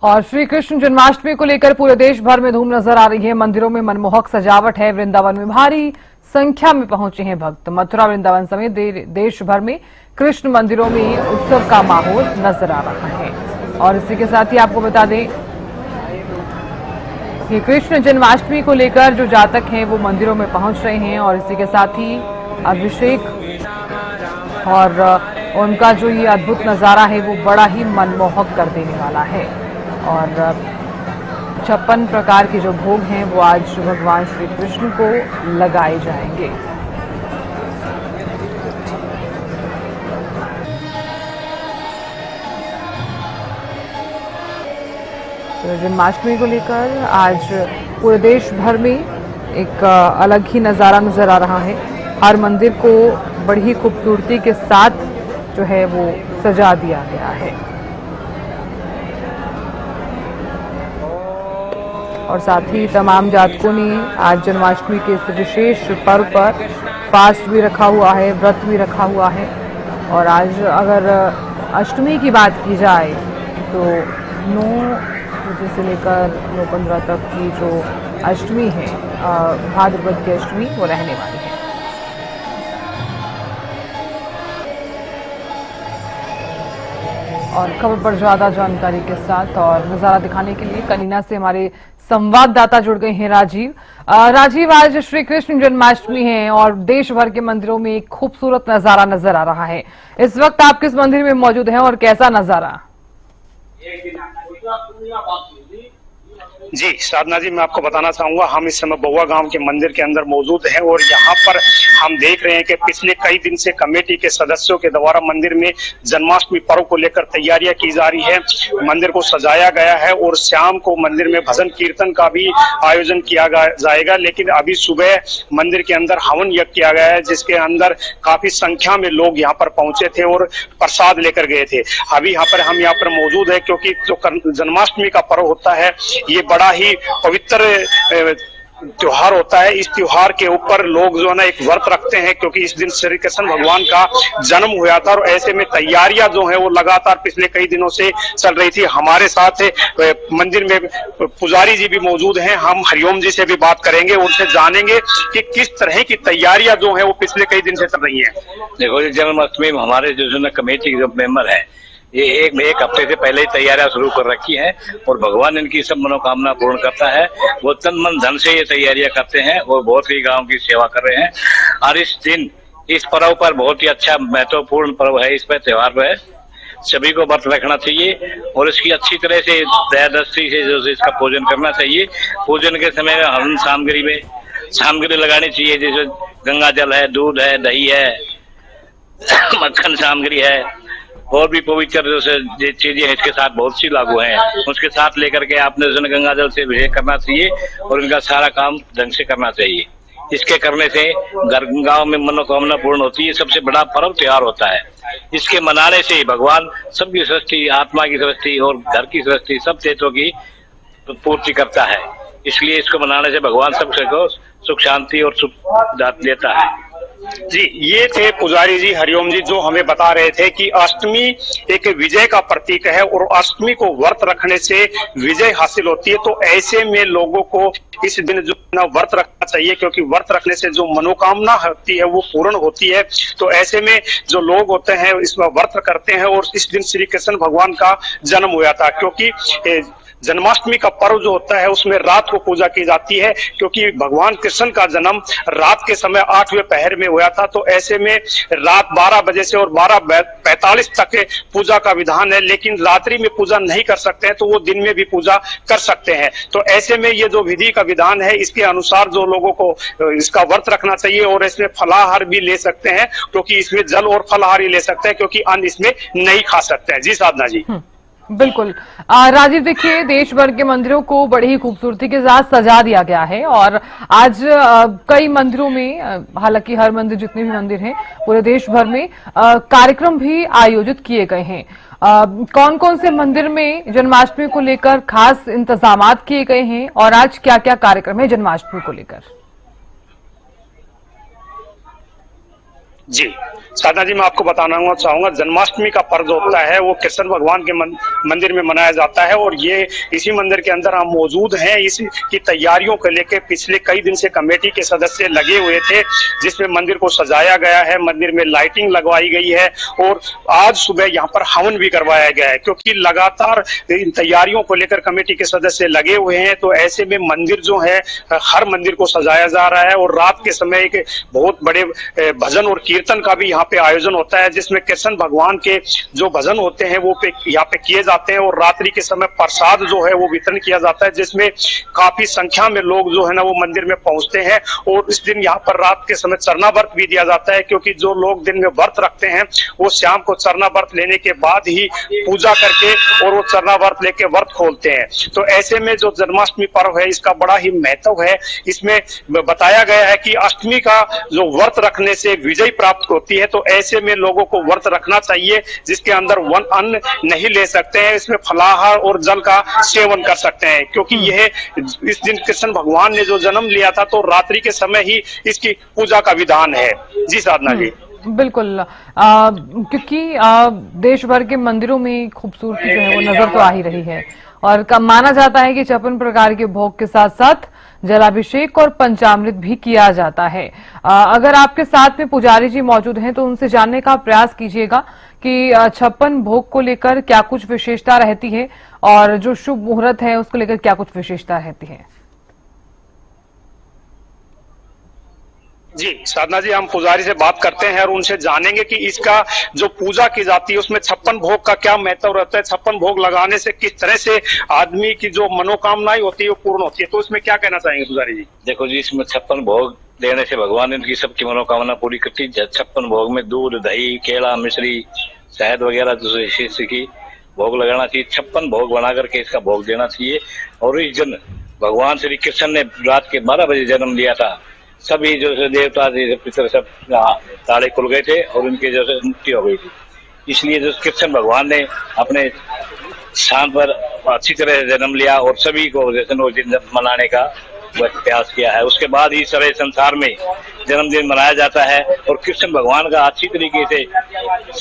और श्री कृष्ण जन्माष्टमी को लेकर पूरे देश भर में धूम नजर आ रही है। मंदिरों में मनमोहक सजावट है। वृंदावन में भारी संख्या में पहुंचे हैं भक्त। मथुरा, वृंदावन समेत देश भर में कृष्ण मंदिरों में उत्सव का माहौल नजर आ रहा है। और इसी के साथ ही आपको बता दें कि कृष्ण जन्माष्टमी को लेकर जो जातक हैं वो मंदिरों में पहुंच रहे हैं और इसी के साथ ही अभिषेक और उनका जो ये अद्भुत नजारा है वो बड़ा ही मनमोहक कर देने वाला है। और 56 प्रकार के जो भोग हैं वो आज भगवान श्री कृष्ण को लगाए जाएंगे। तो जन्माष्टमी को लेकर आज पूरे देश भर में एक अलग ही नजारा नजर आ रहा है। हर मंदिर को बड़ी खूबसूरती के साथ जो है वो सजा दिया गया है और साथ ही तमाम जातकों ने आज जन्माष्टमी के इस विशेष पर्व पर फास्ट भी रखा हुआ है, व्रत भी रखा हुआ है। और आज अगर अष्टमी की बात की जाए तो 9 बजे से लेकर 9:15 तक की जो अष्टमी है, भाद्रपद की अष्टमी, वो रहने वाली है। और खबर पर ज्यादा जानकारी के साथ और नजारा दिखाने के लिए कनीना से हमारे संवाददाता जुड़ गए हैं राजीव। राजीव, आज श्री कृष्ण जन्माष्टमी है और देश भर के मंदिरों में एक खूबसूरत नजारा नजर आ रहा है। इस वक्त आप किस मंदिर में मौजूद हैं और कैसा नजारा? जी साधना जी, मैं आपको बताना चाहूंगा, हम इस समय बउआ गांव के मंदिर के अंदर मौजूद हैं और यहाँ पर हम देख रहे हैं कि पिछले कई दिन से कमेटी के सदस्यों के द्वारा मंदिर में जन्माष्टमी पर्व को लेकर तैयारियां की जा रही है। मंदिर को सजाया गया है और शाम को मंदिर में भजन कीर्तन का भी आयोजन किया जाएगा। लेकिन अभी सुबह मंदिर के अंदर हवन यज्ञ किया गया है, जिसके अंदर काफी संख्या में लोग यहाँ पर पहुंचे थे और प्रसाद लेकर गए थे। अभी हम यहाँ पर मौजूद है क्योंकि जो जन्माष्टमी का पर्व होता है ये बड़ा ही पवित्र त्योहार होता है। इस त्योहार के ऊपर लोग जो है ना एक व्रत रखते हैं क्योंकि इस दिन श्री कृष्ण भगवान का जन्म हुआ था और ऐसे में तैयारियां जो है वो लगातार पिछले कई दिनों से चल रही थी। हमारे साथ मंदिर में पुजारी जी भी मौजूद हैं। हम हरिओम जी से भी बात करेंगे, उनसे जानेंगे कि किस तरह की तैयारियां जो है वो पिछले कई दिन से चल रही है। देखो, जन्माष्टमी में हमारे जो कमेटी के जो मेंबर है ये एक हफ्ते से पहले ही तैयारियां शुरू कर रखी है और भगवान इनकी सब मनोकामना पूर्ण करता है। वो तन मन धन से ये तैयारियां करते हैं और बहुत ही गांव की सेवा कर रहे हैं। और इस दिन इस पर्व पर बहुत ही अच्छा महत्वपूर्ण पर्व है। इस पर त्योहार पर सभी को व्रत रखना चाहिए और इसकी अच्छी तरह से दयादृष्टि से जो इसका पूजन करना चाहिए। पूजन के समय हवन सामग्री लगानी चाहिए, जैसे गंगा जल है, दूध है, दही है, मक्खन सामग्री है और भी पवित्र जो चीजें हैं इसके साथ बहुत सी लागू हैं। उसके साथ लेकर के आपने गंगा जल से अभिषेक करना चाहिए और इनका सारा काम ढंग से करना चाहिए। इसके करने से गांव में मनोकामना पूर्ण होती है। सबसे बड़ा पर्व त्योहार होता है। इसके मनाने से भगवान सबकी सृष्टि, आत्मा की सृष्टि और घर की सृष्टि, सब चीजों की पूर्ति करता है। इसलिए इसको मनाने से भगवान सबको सुख शांति और सुख देता है। जी, ये थे पुजारी जी हरिओम जी जो हमें बता रहे थे कि अष्टमी एक विजय का प्रतीक है और अष्टमी को व्रत रखने से विजय हासिल होती है। तो ऐसे में लोगों को इस दिन जो ना व्रत रखना चाहिए क्योंकि व्रत रखने से जो मनोकामना होती है वो पूर्ण होती है। तो ऐसे में जो लोग होते हैं इसमें व्रत करते हैं और इस दिन श्री कृष्ण भगवान का जन्म हुआ था। क्योंकि जन्माष्टमी का पर्व जो होता है उसमें रात को पूजा की जाती है क्योंकि भगवान कृष्ण का जन्म रात के समय 8वें पहर में हुआ था। तो ऐसे में रात 12 बजे से और 12:45 तक पूजा का विधान है, लेकिन रात्रि में पूजा नहीं कर सकते हैं तो वो दिन में भी पूजा कर सकते हैं। तो ऐसे में ये जो विधि का विधान है इसके अनुसार जो लोगों को इसका व्रत रखना चाहिए और इसमें फलाहार भी ले सकते हैं क्योंकि इसमें जल और फलाहार ही ले सकते हैं क्योंकि अन्न इसमें नहीं खा सकते हैं। जी साधना जी। बिल्कुल राजीव, देखिए देश भर के मंदिरों को बड़ी ही खूबसूरती के साथ सजा दिया गया है और आज कई मंदिरों में, हालांकि हर मंदिर, जितने भी मंदिर हैं पूरे देश भर में कार्यक्रम भी आयोजित किए गए हैं। कौन कौन से मंदिर में जन्माष्टमी को लेकर खास इंतजामात किए गए हैं और आज क्या क्या कार्यक्रम है जन्माष्टमी को लेकर? जी साधना जी, मैं आपको बताना चाहूंगा, जन्माष्टमी का पर्व होता है वो कृष्ण भगवान के मंदिर में मनाया जाता है और ये इसी मंदिर के अंदर हम मौजूद हैं। इसकी तैयारियों को लेकर पिछले कई दिन से कमेटी के सदस्य लगे हुए थे, जिसमें मंदिर को सजाया गया है, मंदिर में लाइटिंग लगवाई गई है और आज सुबह यहाँ पर हवन भी करवाया गया है। क्योंकि लगातार इन तैयारियों को लेकर कमेटी के सदस्य लगे हुए हैं, तो ऐसे में मंदिर जो है, हर मंदिर को सजाया जा रहा है और रात के समय एक बहुत बड़े भजन और कीर्तन का भी यहाँ पे आयोजन होता है, जिसमें कृष्ण भगवान के जो भजन होते हैं वो यहाँ पे किए जाते हैं और रात्रि के समय प्रसाद जो है वो वितरण किया जाता है, जिसमें काफी संख्या में लोग जो है ना वो मंदिर में पहुंचते हैं। और इस दिन यहाँ पर रात के समय चरना व्रत भी दिया जाता है, क्योंकि जो लोग दिन में व्रत रखते हैं वो शाम को चरना व्रत लेने के बाद ही पूजा करके और वो चरना व्रत लेके व्रत खोलते हैं। तो ऐसे में जो जन्माष्टमी पर्व है इसका बड़ा ही महत्व है। इसमें बताया गया है कि अष्टमी का जो व्रत रखने से विजय प्राप्त होती है, तो ऐसे में लोगों को व्रत रखना चाहिए, जिसके अंदर अन्न नहीं ले सकते हैं, इसमें फलाहार और जल का सेवन कर सकते हैं, क्योंकि यह इस दिन कृष्ण भगवान ने जो जन्म लिया था तो रात्रि के समय ही इसकी पूजा का विधान है। जी साधना जी, बिल्कुल। क्योंकि देश भर के मंदिरों में खूबसूरती जो है वो नजर तो आ ही रही है और माना जाता है कि 56 प्रकार के भोग के साथ साथ जलाभिषेक और पंचामृत भी किया जाता है। अगर आपके साथ में पुजारी जी मौजूद हैं तो उनसे जानने का प्रयास कीजिएगा कि 56 भोग को लेकर क्या कुछ विशेषता रहती है और जो शुभ मुहूर्त है उसको लेकर क्या कुछ विशेषता रहती है। जी साधना जी, हम पुजारी से बात करते हैं और उनसे जानेंगे कि इसका जो पूजा की जाती है उसमें 56 भोग का क्या महत्व रहता है, 56 भोग लगाने से किस तरह से आदमी की जो मनोकामनाएं होती है वो पूर्ण होती है। तो इसमें क्या कहना चाहेंगे पुजारी जी? देखो जी, इसमें 56 भोग देने से भगवान ने उनकी सबकी मनोकामना पूरी करती है। 56 भोग में दूध, दही, केला, मिश्री, शहद वगैरह जो की भोग लगाना चाहिए। 56 भोग बना करके इसका भोग देना चाहिए। और इस दिन भगवान श्री कृष्ण ने रात के 12 बजे जन्म लिया था। सभी जो है देवता पितर सब ताड़े खुल गए थे और उनके जो है मुक्ति हो गई थी। इसलिए जो कृष्ण भगवान ने अपने स्थान पर अच्छी तरह से जन्म लिया और सभी को जैसे वो दिन मनाने का प्रयास किया है। उसके बाद ही सारे संसार में जन्मदिन मनाया जाता है और कृष्ण भगवान का अच्छी तरीके से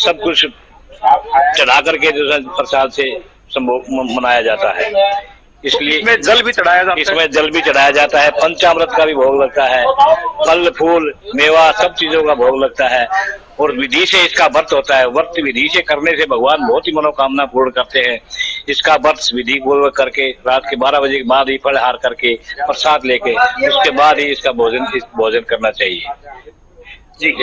सब कुछ चढ़ा करके जो है प्रसाद से मनाया जाता है। इसलिए इसमें जल भी चढ़ाया जाता है। इसमें जल भी चढ़ाया जाता है, पंचामृत का भी भोग लगता है, फल फूल मेवा सब चीजों का भोग लगता है और विधि से इसका व्रत होता है। व्रत विधि से करने से भगवान बहुत ही मनोकामना पूर्ण करते हैं। इसका व्रत विधि पूर्वक करके रात के 12 बजे के बाद ही फलहार करके प्रसाद लेके उसके बाद ही इसका भोजन करना चाहिए। जी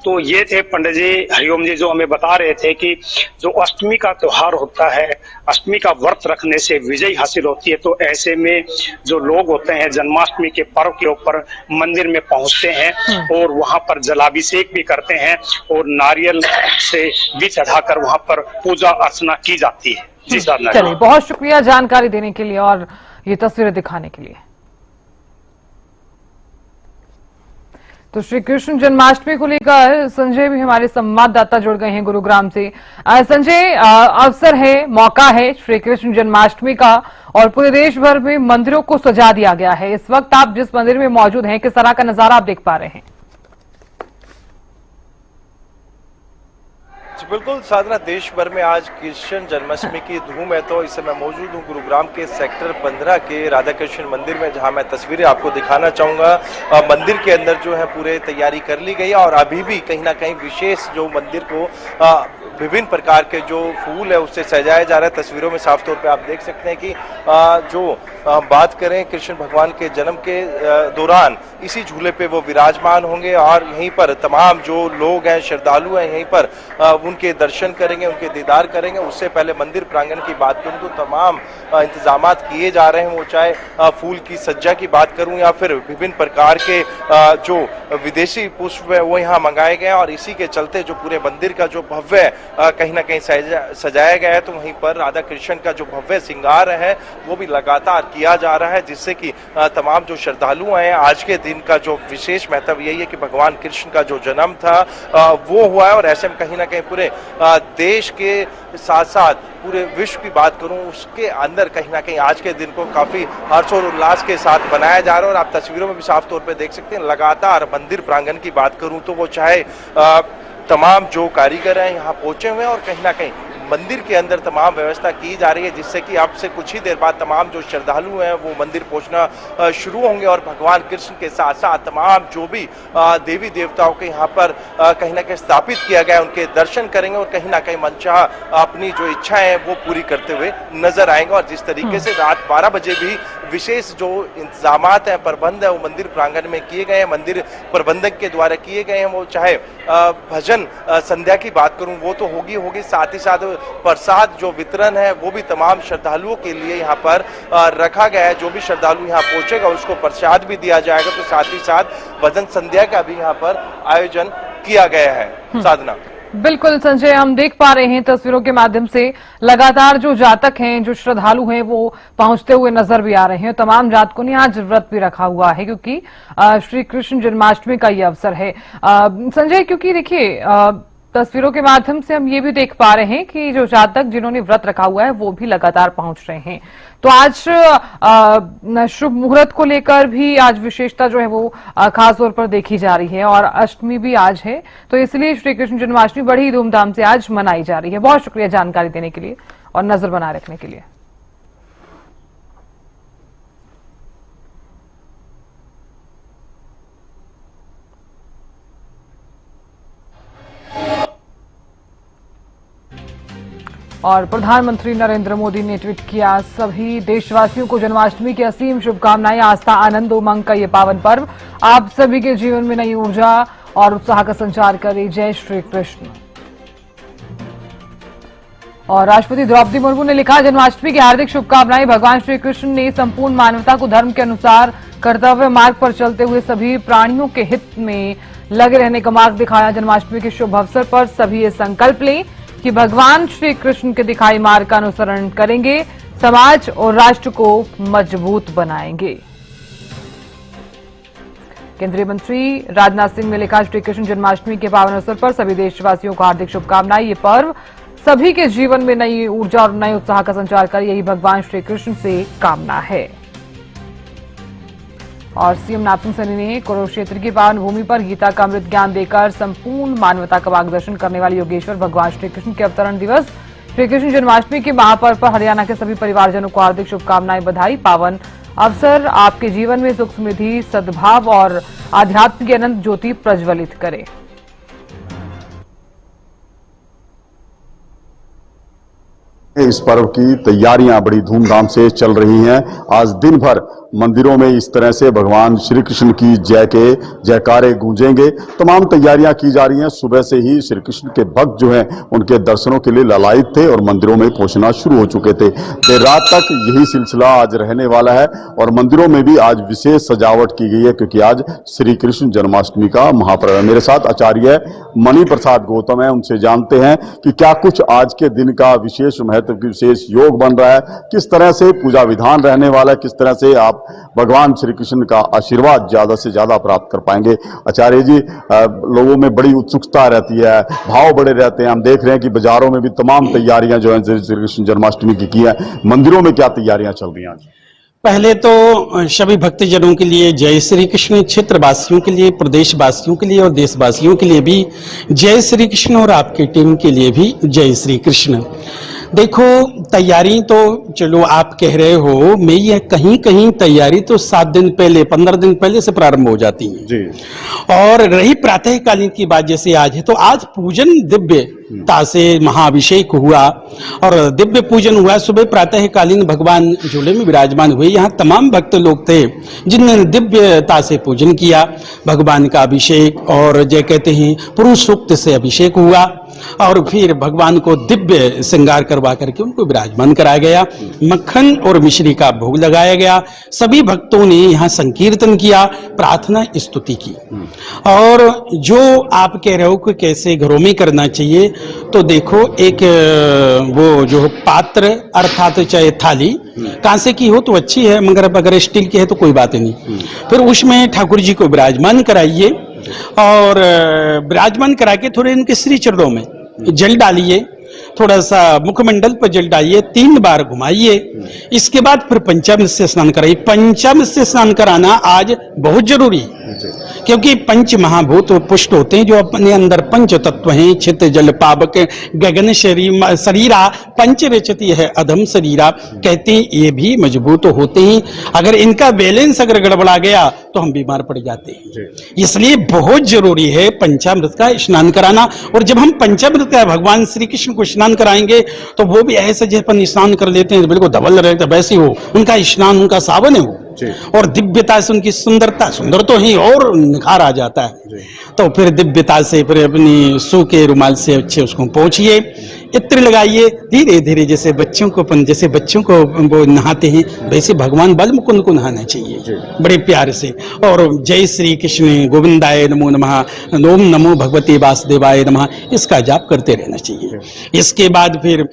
तो ये थे पंडित जी हरिओम जी जो हमें बता रहे थे कि जो अष्टमी का त्योहार होता है, अष्टमी का व्रत रखने से विजय हासिल होती है। तो ऐसे में जो लोग होते हैं जन्माष्टमी के पर्व के ऊपर मंदिर में पहुंचते हैं और वहां पर जलाभिषेक भी करते हैं और नारियल से भी चढ़ाकर वहां पर पूजा अर्चना की जाती है। जी साधना, चलिए बहुत शुक्रिया जानकारी देने के लिए और ये तस्वीरें दिखाने के लिए। तो श्री कृष्ण जन्माष्टमी को लेकर संजय भी हमारे संवाददाता जुड़ गए हैं गुरुग्राम से। संजय, अवसर है, मौका है श्री कृष्ण जन्माष्टमी का और पूरे देश भर में मंदिरों को सजा दिया गया है। इस वक्त आप जिस मंदिर में मौजूद हैं, किस तरह का नजारा आप देख पा रहे हैं? बिल्कुल साधना, देश भर में आज कृष्ण जन्माष्टमी की धूम है। तो इस समय मौजूद हूँ गुरुग्राम के सेक्टर 15 के राधा कृष्ण मंदिर में, जहां मैं तस्वीरें आपको दिखाना चाहूंगा। मंदिर के अंदर जो है पूरे तैयारी कर ली गई है और अभी भी कहीं ना कहीं विशेष जो मंदिर को विभिन्न प्रकार के जो फूल है उससे सजाया जा रहा है। तस्वीरों में साफ तौर पे आप देख सकते हैं कि जो बात करें कृष्ण भगवान के जन्म के दौरान इसी झूले पे वो विराजमान होंगे और यहीं पर तमाम जो लोग हैं, श्रद्धालु हैं, यहीं पर उनके दर्शन करेंगे, उनके दीदार करेंगे। उससे पहले मंदिर प्रांगण की बात करूं तो तमाम इंतजामात किए जा रहे हैं। वो चाहे फूल की सज्जा की बात करूं या फिर विभिन्न प्रकार के जो विदेशी पुष्प है वो यहाँ मंगाए गए हैं और इसी के चलते जो पूरे मंदिर का जो भव्य कहीं ना कहीं सजाया गया है। तो वहीं पर राधा कृष्ण का जो भव्य श्रृंगार है वो भी लगातार किया जा रहा है, जिससे कि तमाम जो श्रद्धालु हैं, आज के दिन का जो विशेष महत्व यही है कि भगवान कृष्ण का जो जन्म था वो हुआ है और ऐसे में कहीं ना कहीं पूरे पूरे देश के साथ साथ पूरे विश्व की बात करूं, उसके अंदर कहीं ना कहीं आज के दिन को काफी हर्ष और उल्लास के साथ बनाया जा रहा है। और आप तस्वीरों में भी साफ तौर पे देख सकते हैं, लगातार मंदिर प्रांगण की बात करूं तो वो चाहे तमाम जो कारीगर हैं यहाँ पहुंचे हुए हैं और कहीं ना कहीं मंदिर के अंदर तमाम व्यवस्था की जा रही है, जिससे कि अब से कुछ ही देर बाद तमाम जो श्रद्धालु हैं वो मंदिर पहुंचना शुरू होंगे और भगवान कृष्ण के साथ साथ तमाम जो भी देवी देवताओं के यहाँ पर कहीं ना कहीं स्थापित किया गया है उनके दर्शन करेंगे और कहीं ना कहीं मनचाहा अपनी जो इच्छाएं हैं वो पूरी करते हुए नजर आएंगे। और जिस तरीके से रात 12 बजे भी विशेष जो इंतजाम हैं, प्रबंध है, वो मंदिर प्रांगण में किए गए हैं, मंदिर प्रबंधक के द्वारा किए गए हैं। वो चाहे भजन संध्या की बात करूं वो तो होगी, साथ ही साथ प्रसाद जो वितरण है वो भी तमाम श्रद्धालुओं के लिए यहाँ पर रखा गया है। जो भी श्रद्धालु यहाँ पहुंचेगा उसको प्रसाद भी दिया जाएगा। तो साथ ही साथ भजन संध्या का भी यहाँ पर आयोजन किया गया है। साधना, बिल्कुल संजय, हम देख पा रहे हैं तस्वीरों के माध्यम से लगातार जो जातक हैं, जो श्रद्धालु हैं, वो पहुंचते हुए नजर भी आ रहे हैं। तमाम जातकों ने आज व्रत भी रखा हुआ है क्योंकि श्री कृष्ण जन्माष्टमी का ये अवसर है। संजय, क्योंकि देखिए तस्वीरों के माध्यम से हम ये भी देख पा रहे हैं कि जो जातक जिन्होंने व्रत रखा हुआ है वो भी लगातार पहुंच रहे हैं। तो आज शुभ मुहूर्त को लेकर भी आज विशेषता जो है वो खास तौर पर देखी जा रही है और अष्टमी भी आज है, तो इसलिए श्री कृष्ण जन्माष्टमी बड़ी ही धूमधाम से आज मनाई जा रही है। बहुत शुक्रिया जानकारी देने के लिए और नजर बनाए रखने के लिए। और प्रधानमंत्री नरेंद्र मोदी ने ट्वीट किया, सभी देशवासियों को जन्माष्टमी की असीम शुभकामनाएं। आस्था, आनंद, उमंग का ये पावन पर्व आप सभी के जीवन में नई ऊर्जा और उत्साह का संचार करे। जय श्री कृष्ण। और राष्ट्रपति द्रौपदी मुर्मू ने लिखा, जन्माष्टमी की हार्दिक शुभकामनाएं। भगवान श्री कृष्ण ने संपूर्ण मानवता को धर्म के अनुसार कर्तव्य मार्ग पर चलते हुए सभी प्राणियों के हित में लगे रहने का मार्ग दिखाया। जन्माष्टमी के शुभ अवसर पर सभी ये संकल्प लें कि भगवान श्री कृष्ण के दिखाई मार्ग का अनुसरण करेंगे, समाज और राष्ट्र को मजबूत बनाएंगे। केंद्रीय मंत्री राजनाथ सिंह ने लिखा, श्री कृष्ण जन्माष्टमी के पावन अवसर पर सभी देशवासियों को हार्दिक शुभकामनाएं। ये पर्व सभी के जीवन में नई ऊर्जा और नए उत्साह का संचार करे, यही भगवान श्री कृष्ण से कामना है। और सीएम नाथन सैनी ने कुरुक्षेत्र की पावन भूमि पर गीता का अमृत ज्ञान देकर संपूर्ण मानवता का मार्गदर्शन करने वाले योगेश्वर भगवान श्री कृष्ण के अवतरण दिवस श्री कृष्ण जन्माष्टमी के महापर्व पर हरियाणा के सभी परिवारजनों को हार्दिक शुभकामनाएं, बधाई। पावन अवसर आपके जीवन में सुख, समृद्धि, सद्भाव और आध्यात्म की अनंत ज्योति प्रज्वलित करे। इस पर्व की तैयारियां बड़ी धूमधाम से चल रही हैं। आज दिन भर मंदिरों में इस तरह से भगवान श्री कृष्ण की जय के जयकारे गूंजेंगे। तमाम तैयारियां की जा रही हैं। सुबह से ही श्री कृष्ण के भक्त जो हैं उनके दर्शनों के लिए ललायित थे और मंदिरों में पहुंचना शुरू हो चुके थे। देर रात तक यही सिलसिला आज रहने वाला है और मंदिरों में भी आज विशेष सजावट की गई है क्योंकि आज श्री कृष्ण जन्माष्टमी का महापर्व है। मेरे साथ आचार्य मणि प्रसाद गौतम है, उनसे जानते हैं कि क्या कुछ आज के दिन का विशेष महत्व, विशेष योग बन रहा है, किस तरह से पूजा विधान रहने वाला है, किस तरह से आप भगवान श्री कृष्ण का आशीर्वाद ज्यादा से ज्यादा प्राप्त कर पाएंगे। आचार्य जी, लोगों में बड़ी उत्सुकता रहती है, भाव बड़े रहते हैं। हम देख रहे हैं कि बाजारों में भी तमाम तैयारियां जो है श्री कृष्ण जन्माष्टमी की है। मंदिरों में क्या तैयारियां चल रही हैं आज? पहले तो सभी भक्तजनों के लिए जय श्री कृष्ण, क्षेत्रवासियों के लिए, प्रदेशवासियों के लिए और देशवासियों के लिए भी जय श्री कृष्ण और आपकी टीम के लिए भी जय श्री कृष्ण। देखो, तैयारी तो चलो आप कह रहे हो, मैं ये कहीं कहीं तैयारी तो 7 दिन पहले, 15 दिन पहले से प्रारंभ हो जाती है जी। और रही प्रातःकालीन की बात, जैसे आज है तो आज पूजन दिव्य ता से महाअभिषेक हुआ और दिव्य पूजन हुआ। सुबह प्रातःकालीन भगवान झूले में विराजमान हुए। यहाँ तमाम भक्त लोग थे जिन्होंने दिव्यता से पूजन किया। भगवान का अभिषेक और जय कहते हैं पुरुष सूक्त से अभिषेक हुआ और फिर भगवान को दिव्य श्रृंगार करवा करके उनको विराजमान कराया गया। मक्खन और मिश्री का भोग लगाया गया। सभी भक्तों ने यहाँ संकीर्तन किया, प्रार्थना स्तुति की। और जो आप कह रहे हो कि कैसे घरों में करना चाहिए, तो देखो एक वो जो पात्र अर्थात चाहे थाली कांसे की हो तो अच्छी है, मगर अगर स्टील की है तो कोई बात नहीं। फिर उसमें ठाकुर जी को विराजमान कराइए और विराजमान करा के थोड़े इनके श्री चरणों में जल डालिए, थोड़ा सा मुखमंडल पर जल डालिए, 3 बार घुमाइए। इसके बाद फिर पंचामृत से स्नान कराइए। पंचामृत से स्नान कराना आज बहुत जरूरी है, क्योंकि पंच महाभूत पुष्ट होते हैं, जो अपने अंदर पंच तत्व हैं, छित जल पावक गगन शरीरा पंच रचती है अधम शरीरा, कहते हैं ये भी मजबूत होते हैं। अगर इनका बैलेंस अगर गड़बड़ा गया तो हम बीमार पड़ जाते हैं। इसलिए बहुत जरूरी है पंचामृत का स्नान कराना। और जब हम पंचामृत का भगवान श्री कृष्ण को स्नान कराएंगे तो वो भी ऐसे जैसे स्नान कर लेते हैं बिल्कुल धवल रहता वैसे हो उनका स्नान, उनका सावन है वो, और दिव्यता से उनकी सुंदरता, सुंदर तो ही और निखार आ जाता है। तो फिर दिव्यता से फिर अपनी सूखे रुमाल से अच्छे उसको पोंछिए, इत्र लगाइए, धीरे धीरे जैसे बच्चों को वो नहाते हैं वैसे भगवान बाल मुकुंद को नहाना चाहिए बड़े प्यार से। और जय श्री कृष्ण गोविंदाय नमो नमः, ओम नमो भगवते वासुदेवाय नमः, इसका जाप करते रहना चाहिए। इसके बाद फिर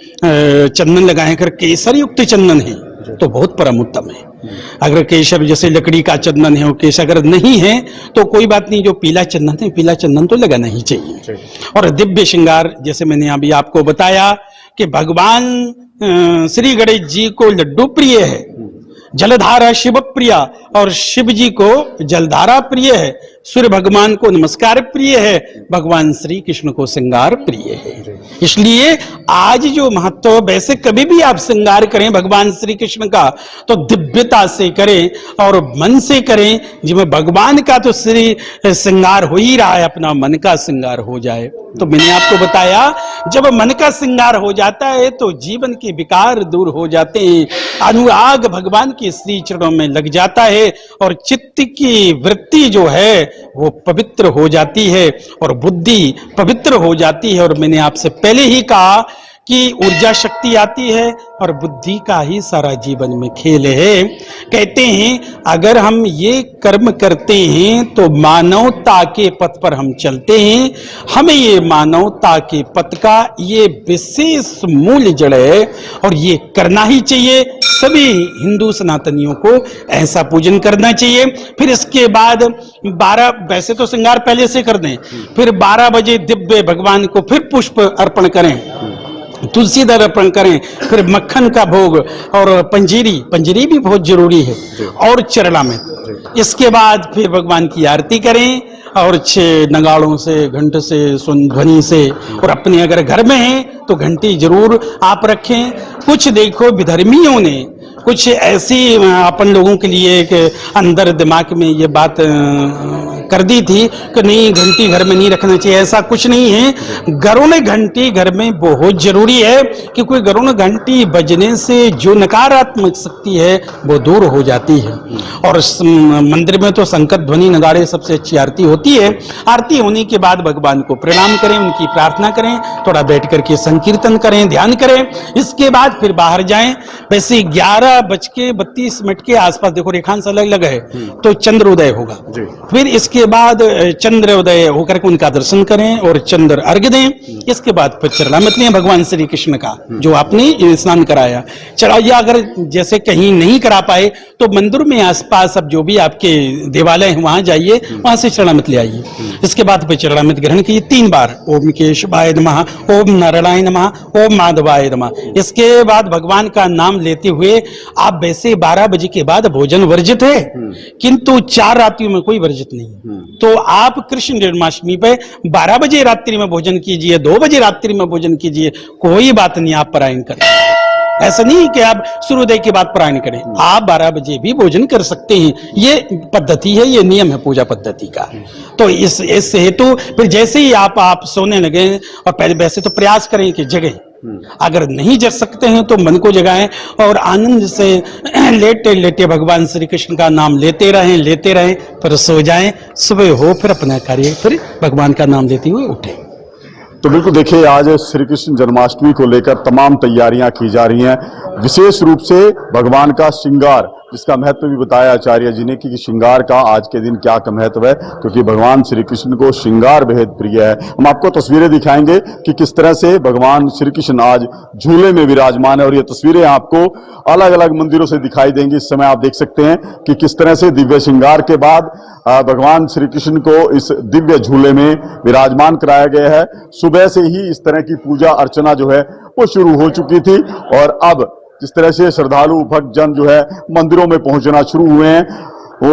चंदन लगाए कर, केसर युक्त चंदन है तो बहुत परम उत्तम है। अगर केशर जैसे लकड़ी का चंदन है, वो केशर अगर नहीं है तो कोई बात नहीं, जो पीला चंदन है, पीला चंदन तो लगाना ही चाहिए। और दिव्य श्रृंगार, जैसे मैंने अभी आपको बताया कि भगवान श्री गणेश जी को लड्डू प्रिय है, जलधारा शिव प्रिया, और शिव जी को जलधारा प्रिय है, सूर्य भगवान को नमस्कार प्रिय है, भगवान श्री कृष्ण को श्रृंगार प्रिय है। इसलिए आज जो महत्व, वैसे कभी भी आप श्रृंगार करें भगवान श्री कृष्ण का तो दिव्यता से करें और मन से करें, जिसमें भगवान का तो श्री श्रृंगार हो ही रहा है, अपना मन का श्रृंगार हो जाए। तो मैंने आपको बताया जब मन का श्रृंगार हो जाता है तो जीवन के विकार दूर हो जाते हैं, अनुराग भगवान के श्री चरणों में लग जाता है, और चित्त की वृत्ति जो है वो पवित्र हो जाती है और बुद्धि पवित्र हो जाती है। और मैंने आपसे पहले ही कहा कि ऊर्जा शक्ति आती है और बुद्धि का ही सारा जीवन में खेल है। कहते हैं अगर हम ये कर्म करते हैं तो मानवता के पथ पर हम चलते हैं, हमें ये मानवता के पथ का ये विशेष मूल जड़ है और ये करना ही चाहिए। सभी हिंदू सनातनियों को ऐसा पूजन करना चाहिए। फिर इसके बाद 12, वैसे तो श्रृंगार पहले से कर दें, फिर 12 बजे दिव्य भगवान को फिर पुष्प अर्पण करें, तुलसी दल अर्पण करें, फिर मक्खन का भोग और पंजीरी भी बहुत जरूरी है, और चरणामृत। इसके बाद फिर भगवान की आरती करें और 6 नगाड़ों से, घंट से, सुन ध्वनि से, और अपने अगर घर में है तो घंटी जरूर आप रखें। कुछ देखो विधर्मियों ने कुछ ऐसी अपन लोगों के लिए एक अंदर दिमाग में ये बात कर दी थी कि नहीं घंटी घर में नहीं रखना चाहिए। ऐसा कुछ नहीं है, घरों में घंटी घर में बहुत जरूरी है, क्योंकि घरों में घंटी बजने से जो नकारात्मक शक्ति है वो दूर हो जाती है। और मंदिर में तो संकट ध्वनि नगाड़े सबसे अच्छी आरती होती है। आरती होने के बाद भगवान को प्रणाम करें, उनकी प्रार्थना करें, थोड़ा बैठ करके संकीर्तन करें, ध्यान करें। इसके बाद फिर बाहर जाएं। वैसे 11:32 के आसपास देखो रेखांश अलग अलग है तो चंद्रोदय होगा। फिर इसके बाद चंद्रोदय होकर के उनका दर्शन करें और चंद्र अर्घ्य दें। इसके बाद फिर चरणामृत लें भगवान श्री कृष्ण का, जो आपने स्नान कराया चढ़ाइया। अगर जैसे कहीं नहीं करा पाए तो मंदिर में आसपास अब जो भी आपके देवालय हैं वहां जाइए, वहां से चरणामृत ले आइए। इसके बाद फिर चरणामृत ग्रहण कीजिए 3 बार, ओम केशवाय नमः, ओम नारायणाय नमः, ओम माधवाय नमः। इसके बाद भगवान का नाम लेते हुए आप, वैसे 12 बजे के बाद भोजन वर्जित है, किंतु 4 रात्रियों में कोई वर्जित नहीं। तो आप कृष्ण जन्माष्टमी पे 12 बजे रात्रि में भोजन कीजिए, 2 बजे रात्रि में भोजन कीजिए, कोई बात नहीं, आप परायण करें। ऐसा नहीं कि आप सूर्योदय के बाद परायण करें, आप 12 बजे भी भोजन कर सकते हैं। ये पद्धति है, ये नियम है पूजा पद्धति का। तो इस हेतु फिर जैसे ही आप सोने लगे, और पहले वैसे तो प्रयास करें कि जगें, अगर नहीं जग सकते हैं तो मन को जगाएं और आनंद से लेटे लेटे भगवान श्री कृष्ण का नाम लेते रहें, फिर सो जाएं। सुबह हो फिर अपना कार्य, फिर भगवान का नाम लेते हुए उठें। तो बिल्कुल देखिए, आज श्री कृष्ण जन्माष्टमी को लेकर तमाम तैयारियां की जा रही हैं। विशेष रूप से भगवान का श्रृंगार जिसका महत्व भी बताया आचार्य जी ने कि श्रृंगार का आज के दिन क्या का महत्व है, क्योंकि भगवान श्री कृष्ण को श्रृंगार बेहद प्रिय है। हम आपको तस्वीरें दिखाएंगे कि किस तरह से भगवान श्री कृष्ण आज झूले में विराजमान है, और ये तस्वीरें आपको अलग अलग मंदिरों से दिखाई देंगी। इस समय आप देख सकते हैं कि किस तरह से दिव्य श्रृंगार के बाद भगवान श्री कृष्ण को इस दिव्य झूले में विराजमान कराया गया है। सुबह से ही इस तरह की पूजा अर्चना जो है वो शुरू हो चुकी थी, और अब जिस तरह से श्रद्धालु भक्तजन जो है मंदिरों में पहुंचना शुरू हुए हैं, वो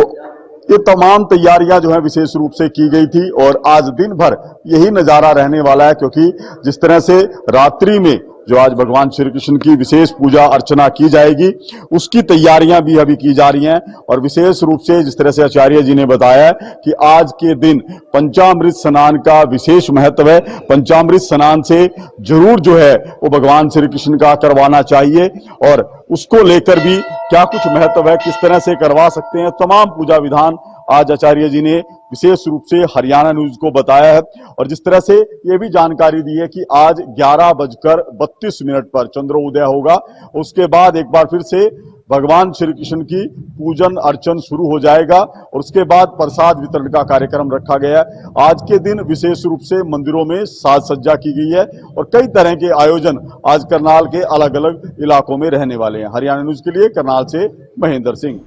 ये तमाम तैयारियां जो है विशेष रूप से की गई थी, और आज दिन भर यही नजारा रहने वाला है, क्योंकि जिस तरह से रात्रि में जो आज भगवान श्री कृष्ण की विशेष पूजा अर्चना की जाएगी उसकी तैयारियां भी अभी की जा रही हैं। और विशेष रूप से जिस तरह से आचार्य जी ने बताया कि आज के दिन पंचामृत स्नान का विशेष महत्व है। पंचामृत स्नान से जरूर जो है वो भगवान श्री कृष्ण का करवाना चाहिए, और उसको लेकर भी क्या कुछ महत्व है, किस तरह से करवा सकते हैं, तमाम पूजा विधान आज आचार्य जी ने विशेष रूप से हरियाणा न्यूज को बताया है। और जिस तरह से ये भी जानकारी दी है कि आज 11:32 पर चंद्रोदय होगा, उसके बाद एक बार फिर से भगवान श्री कृष्ण की पूजन अर्चन शुरू हो जाएगा, और उसके बाद प्रसाद वितरण का कार्यक्रम रखा गया है। आज के दिन विशेष रूप से मंदिरों में साज सज्जा की गई है, और कई तरह के आयोजन आज करनाल के अलग अलग इलाकों में रहने वाले हैं। हरियाणा न्यूज के लिए करनाल से महेंद्र सिंह।